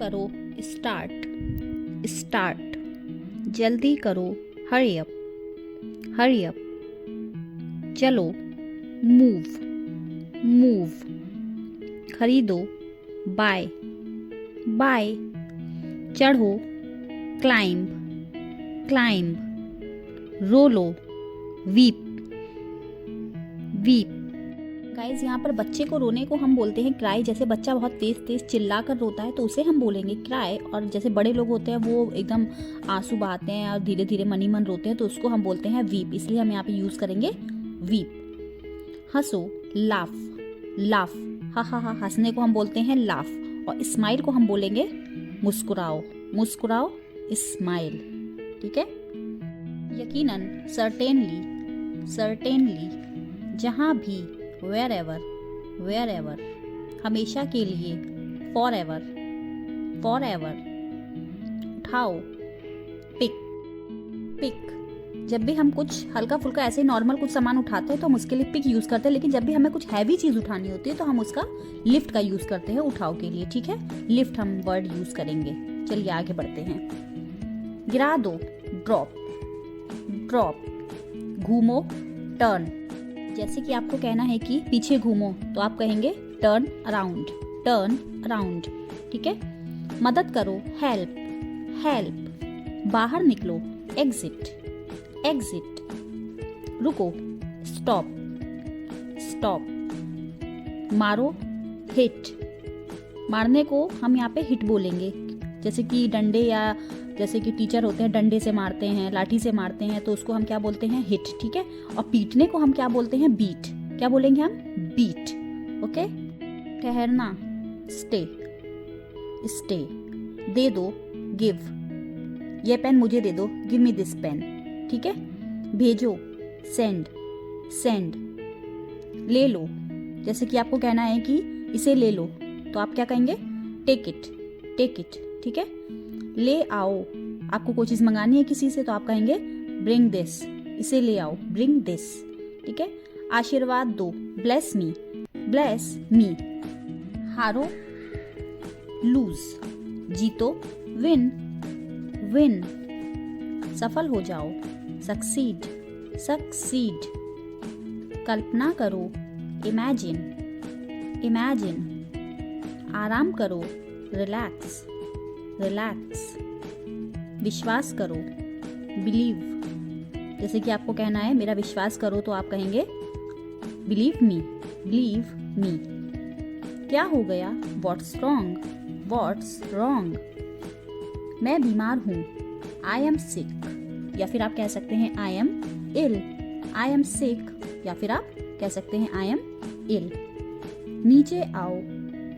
करो, start start. जल्दी करो, हरी अप हरी अप। चलो, मूव मूव। खरीदो, बाय बाय। चढ़ो, क्लाइंब क्लाइंब। रो लो, वीप वीप। गाइज यहाँ पर बच्चे को रोने को हम बोलते हैं क्राई। जैसे बच्चा बहुत तेज तेज चिल्ला कर रोता है तो उसे हम बोलेंगे क्राई। और जैसे बड़े लोग होते हैं वो एकदम आंसू बहाते हैं और धीरे धीरे मनी मन रोते हैं तो उसको हम बोलते हैं वीप। इसलिए हम यहाँ पे यूज करेंगे वीप। हंसो, लाफ लाफ। हा हा हा, हंसने को हम बोलते हैं लाफ। और स्माइल को हम बोलेंगे मुस्कुराओ मुस्कुराओ, स्माइल। ठीक है। यकीनन, सर्टेनली सर्टेनली। जहाँ भी, वेयर एवर। हमेशा के लिए, फॉर एवर उठाओ, पिक पिक। जब भी हम कुछ हल्का फुल्का ऐसे नॉर्मल कुछ सामान उठाते हैं तो हम उसके लिए पिक यूज करते हैं। लेकिन जब भी हमें कुछ हैवी चीज उठानी होती है तो हम उसका लिफ्ट का यूज करते हैं उठाओ के लिए। ठीक है, लिफ्ट हम वर्ड यूज करेंगे। चलिए आगे बढ़ते हैं। गिरा दो, ड्रॉप ड्रॉप। घूमो, टर्न। जैसे कि आपको कहना है कि पीछे घूमो तो आप कहेंगे टर्न अराउंड। ठीक है। मदद करो, हेल्प हेल्प। बाहर निकलो, एग्जिट रुको, स्टॉप। मारो, हिट। मारने को हम यहाँ पे हिट बोलेंगे। जैसे कि डंडे, या जैसे कि टीचर होते हैं डंडे से मारते हैं, लाठी से मारते हैं तो उसको हम क्या बोलते हैं, हिट। ठीक है। और पीटने को हम क्या बोलते हैं, बीट। क्या बोलेंगे हम, बीट। ओके। ठहरना, स्टे। दे दो, गिव। ये पेन मुझे दे दो, गिव मी दिस पेन। ठीक है। भेजो, सेंड। ले लो। जैसे कि आपको कहना है कि इसे ले लो तो आप क्या कहेंगे, टेक इट। ठीक है। ले आओ, आपको कोई चीज मंगानी है किसी से तो आप कहेंगे ब्रिंग दिस। इसे ले आओ, ब्रिंग दिस। ठीक है। आशीर्वाद दो, ब्लेस मी। हारो, लूज। जीतो, विन। सफल हो जाओ, सक्सीड। कल्पना करो, इमेजिन। आराम करो, रिलैक्स। विश्वास करो, बिलीव। जैसे कि आपको कहना है मेरा विश्वास करो तो आप कहेंगे बिलीव मी। क्या हो गया, व्हाट्स रॉन्ग। मैं बीमार हूँ, आई एम सिक। या फिर आप कह सकते हैं I am ill. I am sick. या फिर आप कह सकते हैं आई एम इल। नीचे आओ,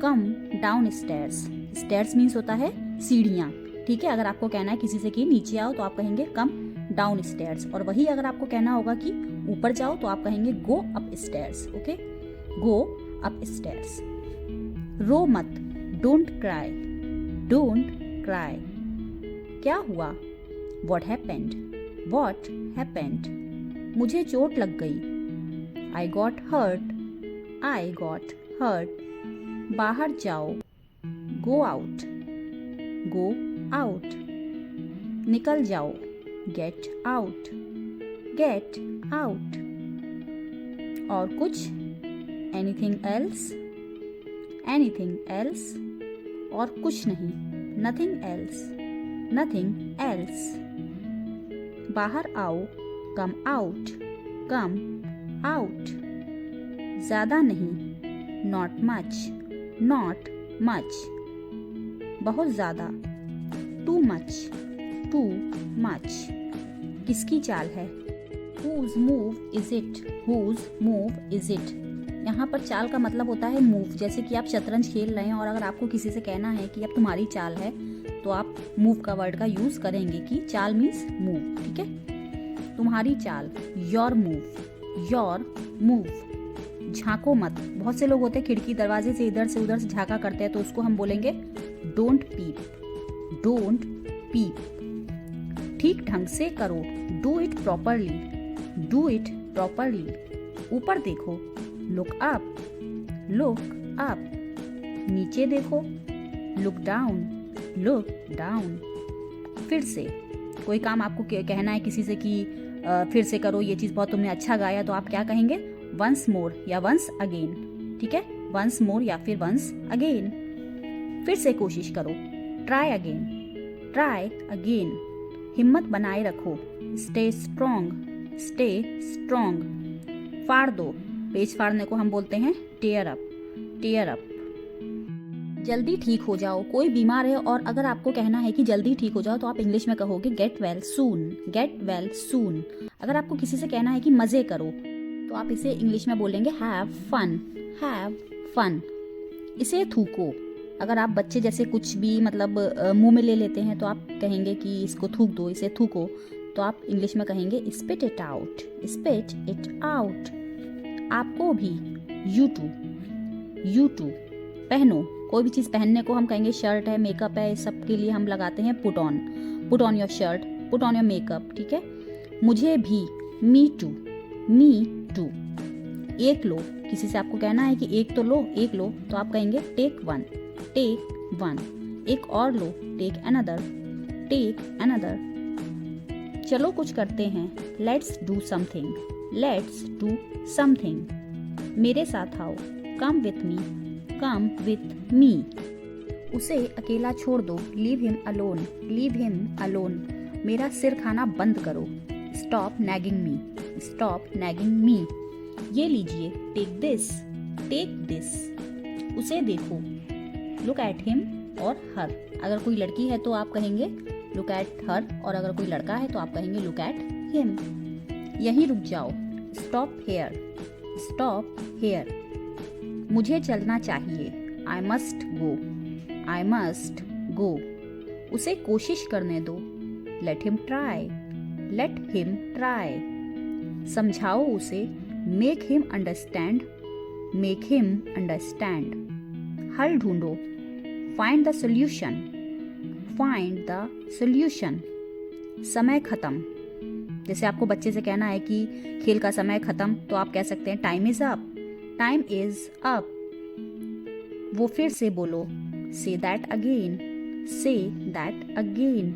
कम डाउन स्टेयर्स मीन्स होता है सीढ़ियाँ। ठीक है। अगर आपको कहना है किसी से कि नीचे आओ तो आप कहेंगे कम डाउन स्टेयर्स। और वही अगर आपको कहना होगा कि ऊपर जाओ तो आप कहेंगे go up stairs. Okay, go up stairs. रो मत, डोंट क्राई। क्या हुआ, व्हाट हैपेंड। मुझे चोट लग गई, आई गॉट हर्ट। बाहर जाओ, गो आउट। निकल जाओ, गेट आउट। और कुछ, एनीथिंग एल्स। और कुछ नहीं, नथिंग एल्स। बाहर आओ, कम आउट। ज्यादा नहीं, नॉट मच। बहुत ज्यादा, टू मच। किसकी चाल है, whose move is it। यहाँ पर चाल का मतलब होता है मूव। जैसे कि आप शतरंज खेल रहे हैं और अगर आपको किसी से कहना है कि अब तुम्हारी चाल है तो आप मूव का वर्ड का यूज करेंगे कि चाल मीन्स मूव। ठीक है। तुम्हारी चाल, योर मूव। झांको मत। बहुत से लोग होते हैं खिड़की दरवाजे से इधर से उधर से झांका करते हैं तो उसको हम बोलेंगे डोंट पीप। ठीक ढंग से करो, डू इट प्रॉपरली। ऊपर देखो, लुक अप। नीचे देखो, लुक लुक डाउन। फिर से कोई काम आपको कहना है किसी से कि फिर से करो, ये चीज़ बहुत तुमने अच्छा गाया, तो आप क्या कहेंगे? वंस मोर या वंस अगेन। ठीक है, वंस मोर या फिर वंस अगेन। फिर से कोशिश करो, ट्राई अगेन, ट्राई अगेन। हिम्मत बनाए रखो, स्टे स्ट्रॉन्ग, स्टे स्ट्रॉन्ग। फाड़ दो, पेज फाड़ने को हम बोलते हैं टेयर अप, टेयर अप। जल्दी ठीक हो जाओ, कोई बीमार है और अगर आपको कहना है कि जल्दी ठीक हो जाओ तो आप इंग्लिश में कहोगे get well soon, get well soon. अगर आपको किसी से कहना है कि मजे करो तो आप इसे इंग्लिश में बोलेंगे हैव फन, हैव फन। इसे थूको, अगर आप बच्चे जैसे कुछ भी मतलब मुंह में ले लेते हैं तो आप कहेंगे कि इसको थूक दो, इसे थूको, तो आप इंग्लिश में कहेंगे spit it out, spit it out. आपको भी, यू टू, यू टू। पहनो, कोई भी चीज़ पहनने को हम कहेंगे शर्ट है, मेकअप है, इस सब के लिए हम लगाते हैं put on, put on your shirt, put on your makeup. ठीक है, मुझे भी, मी टू, मी टू। एक लो, किसी से आपको कहना है कि एक तो लो, एक लो, तो आप कहेंगे टेक वन, टेक वन। एक और लो, टेक अनदर, टेक अनदर। चलो कुछ करते हैं, let's do something, let's do something. मेरे साथ आओ, come with me, come with me. उसे अकेला छोड़ दो, leave him alone, leave him alone. मेरा सिर खाना बंद करो, स्टॉप नैगिंग मी, स्टॉप नैगिंग मी। ये लीजिए, टेक दिस, टेक दिस। उसे देखो, लुक एट हिम और हर। अगर कोई लड़की है तो आप कहेंगे लुक एट हर, और अगर कोई लड़का है तो आप कहेंगे लुक एट हिम। यहीं रुक जाओ, स्टॉप हेयर, स्टॉप हेयर। मुझे चलना चाहिए, I must go, I must go. उसे कोशिश करने दो, let him try, let him try. समझाओ उसे, make him understand, make him understand. हल ढूंढो, find the solution, find the solution. समय खत्म, जैसे आपको बच्चे से कहना है कि खेल का समय खत्म, तो आप कह सकते हैं time is up, time is up. वो फिर से बोलो, say that again, say that again.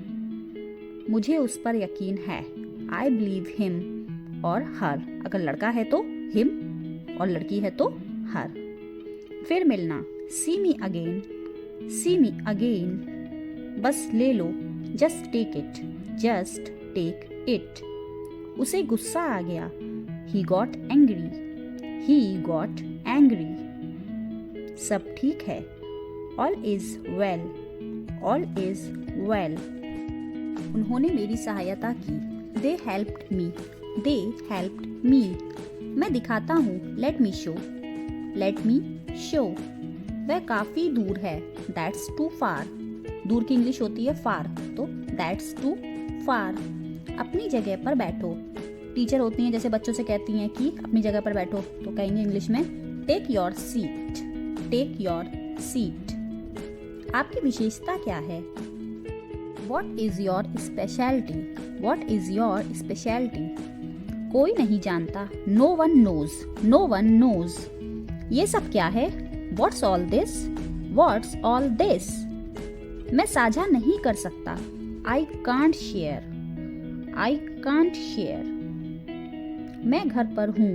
मुझे उस पर यकीन है, आई बिलीव हिम और हर। अगर लड़का है तो हिम और लड़की है तो हर। फिर मिलना, सी मी अगेन, सी मी अगेन। बस ले लो, just take it, just take it. उसे गुस्सा आ गया, he got angry, he got angry. सब ठीक है, all is well, all is well. उन्होंने मेरी सहायता की, दे हेल्प्ड मी, दे हेल्प्ड मी। मैं दिखाता हूँ, let me show, let me show. वह काफी दूर है, दैट्स टू फार। दूर की इंग्लिश होती है फार, तो दैट्स टू फार। अपनी जगह पर बैठो, टीचर होती हैं जैसे बच्चों से कहती हैं कि अपनी जगह पर बैठो, तो कहेंगे इंग्लिश में take your seat, take your seat. आपकी विशेषता क्या है? What is your speciality, what is your speciality. कोई नहीं जानता, no one knows, no one knows. ये सब क्या है? What's all this, what's all this. मैं साझा नहीं कर सकता, I can't share, I can't share. मैं घर पर हूँ,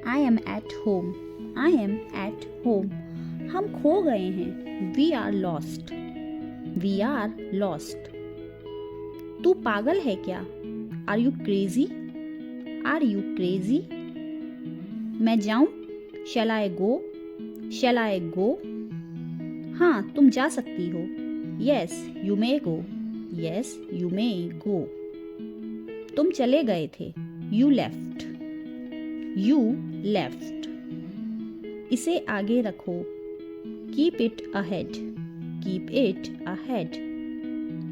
I am at home, I am at home. हम खो गए हैं, we are lost, we are lost. तू पागल है क्या? Are you crazy, are you crazy. मैं जाऊं? शैल आई गो, शैल आई गो। हाँ तुम जा सकती हो, yes you may go, yes you may go. तुम चले गए थे, यू लेफ्ट, यू लेफ्ट। इसे आगे रखो, keep it ahead, keep it ahead.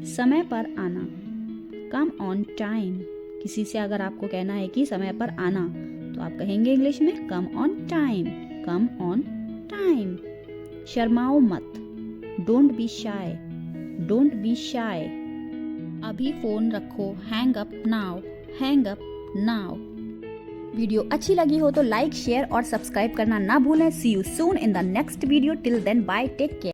समय पर आना, कम ऑन टाइम। किसी से अगर आपको कहना है कि समय पर आना, तो आप कहेंगे इंग्लिश में come on time, come on time. शर्माओ मत, don't be shy, don't be shy. अभी फोन रखो, hang up now, hang up now. Video अच्छी लगी हो तो लाइक, शेयर और सब्सक्राइब करना ना भूलें। See you soon in the next video. Till then bye, take care.